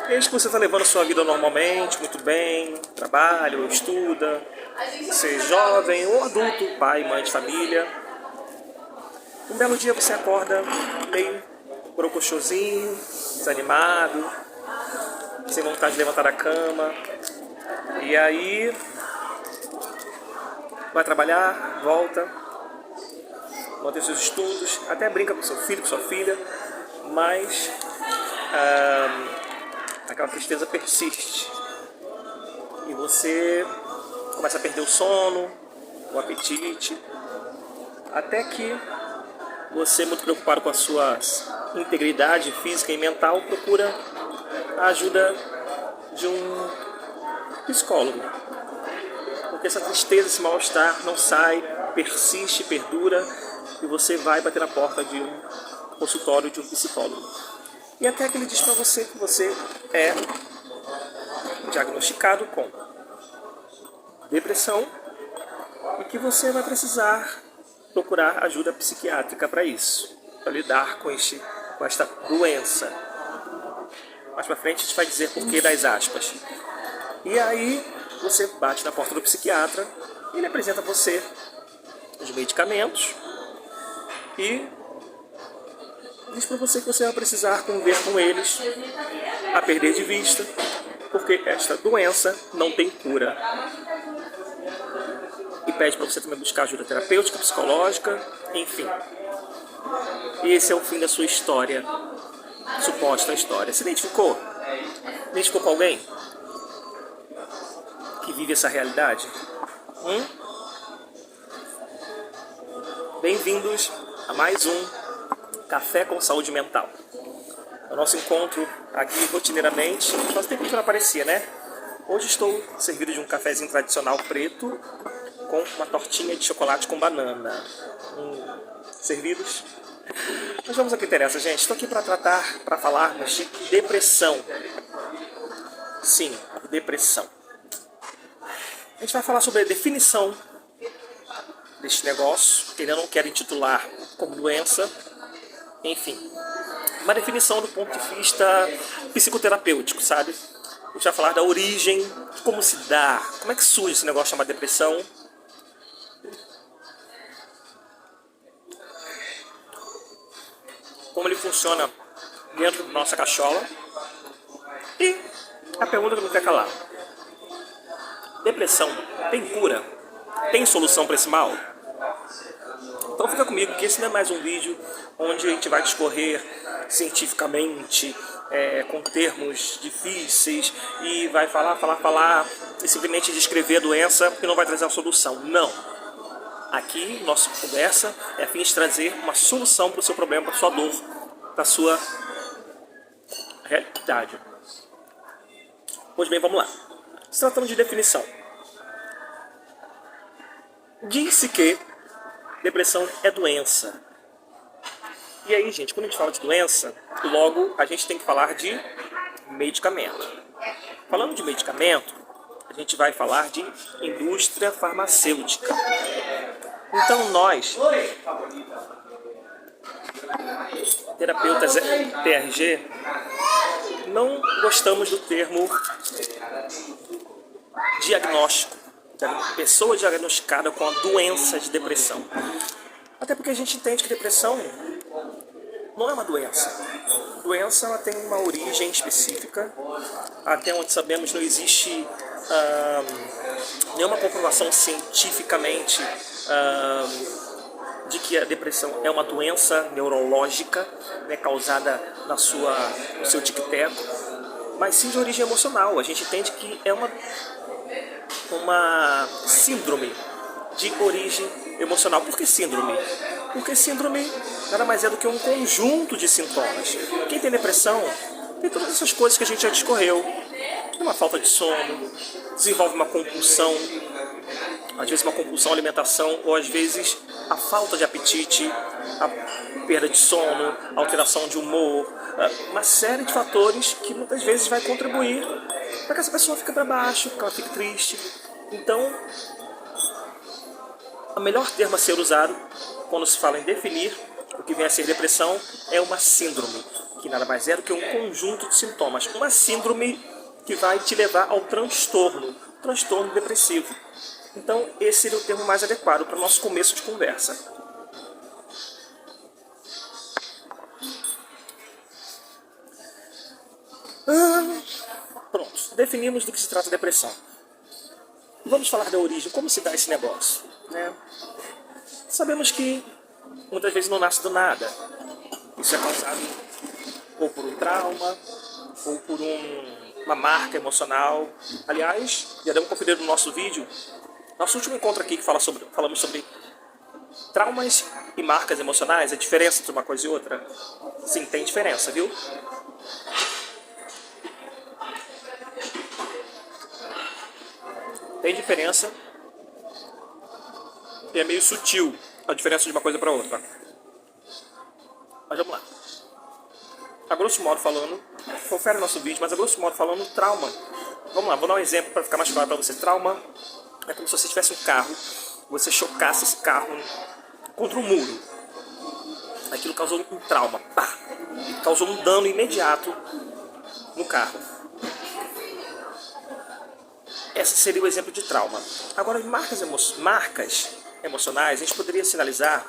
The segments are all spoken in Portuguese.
Desde que você está levando a sua vida normalmente, muito bem, trabalha, estuda, você é jovem ou adulto, pai, mãe de família. Um belo dia você acorda meio brocochosinho, desanimado, sem vontade de levantar da cama. E aí vai trabalhar, volta, mantém seus estudos, até brinca com seu filho, com sua filha, mas aquela tristeza persiste. E você começa a perder o sono, o apetite, até que você, muito preocupado com a sua integridade física e mental, procura a ajuda de um psicólogo. Porque essa tristeza, esse mal-estar não sai, persiste, perdura, e você vai bater na porta de um consultório de um psicólogo. E até que ele diz para você que você é diagnosticado com depressão e que você vai precisar procurar ajuda psiquiátrica para isso, para lidar com esta doença. Mais para frente a gente vai dizer por que das aspas. E aí você bate na porta do psiquiatra, ele apresenta a você os medicamentos e diz para você que você vai precisar conviver com eles, a perder de vista, porque esta doença não tem cura. E pede para você também buscar ajuda terapêutica, psicológica, enfim. E esse é o fim da sua história, suposta história. Se identificou? Identificou com alguém que vive essa realidade? Bem-vindos a mais um Café com Saúde Mental. O nosso encontro aqui rotineiramente, faz tempo que não aparecia, né? Hoje estou servido de um cafezinho tradicional preto com uma tortinha de chocolate com banana. Servidos? Mas vamos ao que interessa, gente. Estou aqui para falarmos de depressão. Sim, depressão. A gente vai falar sobre a definição deste negócio, que ainda não quero intitular como doença. Enfim, uma definição do ponto de vista psicoterapêutico, sabe? A gente vai falar da origem, de como se dá, como é que surge esse negócio chamado depressão. Como ele funciona dentro da nossa cachola. E a pergunta que não quer calar. Depressão tem cura? Tem solução para esse mal? Então fica comigo que esse não é mais um vídeo onde a gente vai discorrer cientificamente, com termos difíceis e vai falar e simplesmente descrever a doença que não vai trazer a solução. Não. Aqui, nossa conversa é a fim de trazer uma solução para o seu problema, para a sua dor, para a sua realidade. Pois bem, vamos lá. Se tratando de definição. Diz-se que depressão é doença. E aí, gente, quando a gente fala de doença, logo a gente tem que falar de medicamento. Falando de medicamento, a gente vai falar de indústria farmacêutica. Então nós, terapeutas TRG, não gostamos do termo diagnóstico, da pessoa diagnosticada com a doença de depressão. Até porque a gente entende que depressão não é uma doença. Doença ela tem uma origem específica. Até onde sabemos não existe nenhuma comprovação cientificamente de que a depressão é uma doença neurológica, né, causada no seu tic-teco, mas sim de origem emocional. A gente entende que é uma síndrome de origem emocional. Por que síndrome? Porque síndrome nada mais é do que um conjunto de sintomas. Quem tem depressão tem todas essas coisas que a gente já discorreu. Tem uma falta de sono, desenvolve uma compulsão, às vezes uma compulsão à alimentação, ou às vezes a falta de apetite, a perda de sono, a alteração de humor, uma série de fatores que muitas vezes vai contribuir para que essa pessoa fique para baixo, que ela fique triste. Então, o melhor termo a ser usado quando se fala em definir o que vem a ser depressão é uma síndrome, que nada mais é do que um conjunto de sintomas, uma síndrome que vai te levar ao transtorno depressivo. Então, esse seria o termo mais adequado para o nosso começo de conversa. Pronto, definimos do que se trata a depressão. Vamos falar da origem, como se dá esse negócio, né? Sabemos que muitas vezes não nasce do nada. Isso é causado ou por um trauma, ou por uma marca emocional. Aliás, já devemos conferir no nosso vídeo, nosso último encontro aqui que falamos sobre traumas e marcas emocionais, a diferença entre uma coisa e outra. Sim, tem diferença, viu? Tem diferença e é meio sutil a diferença de uma coisa para outra. Mas vamos lá. A grosso modo falando, confere nosso vídeo, mas a grosso modo falando, trauma. Vamos lá, vou dar um exemplo para ficar mais claro para você. Trauma é como se você tivesse um carro, você chocasse esse carro contra um muro. Aquilo causou um trauma, pá! Causou um dano imediato no carro. Esse seria o exemplo de trauma. Agora, marcas emocionais, a gente poderia sinalizar,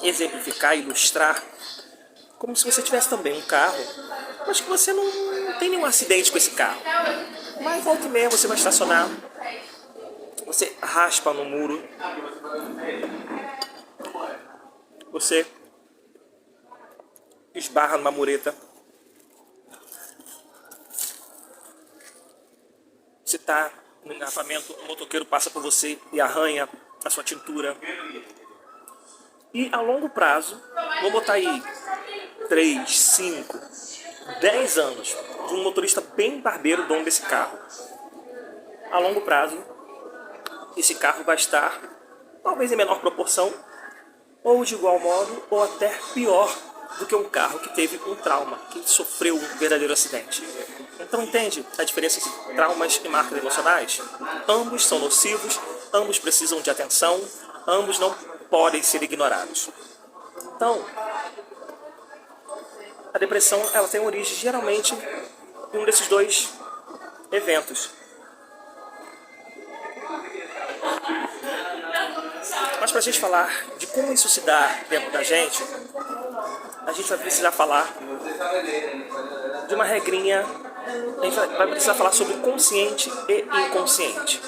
exemplificar, ilustrar, como se você tivesse também um carro, mas que você não tem nenhum acidente com esse carro. Mas volta e meia você vai estacionar, você raspa no muro, você esbarra numa mureta, você está no engarrafamento, o motoqueiro passa por você e arranha a sua tintura. E a longo prazo, vou botar aí 3, 5, 10 anos de um motorista bem barbeiro, dono desse carro. A longo prazo, esse carro vai estar, talvez em menor proporção, ou de igual modo, ou até pior do que um carro que teve um trauma, que sofreu um verdadeiro acidente. Então entende a diferença entre traumas e marcas emocionais? Ambos são nocivos, ambos precisam de atenção, ambos não podem ser ignorados. Então, a depressão ela tem origem geralmente em um desses dois eventos. Mas para a gente falar de como isso se dá dentro da gente, a gente vai precisar falar de uma regrinha, a gente vai precisar falar sobre consciente e inconsciente.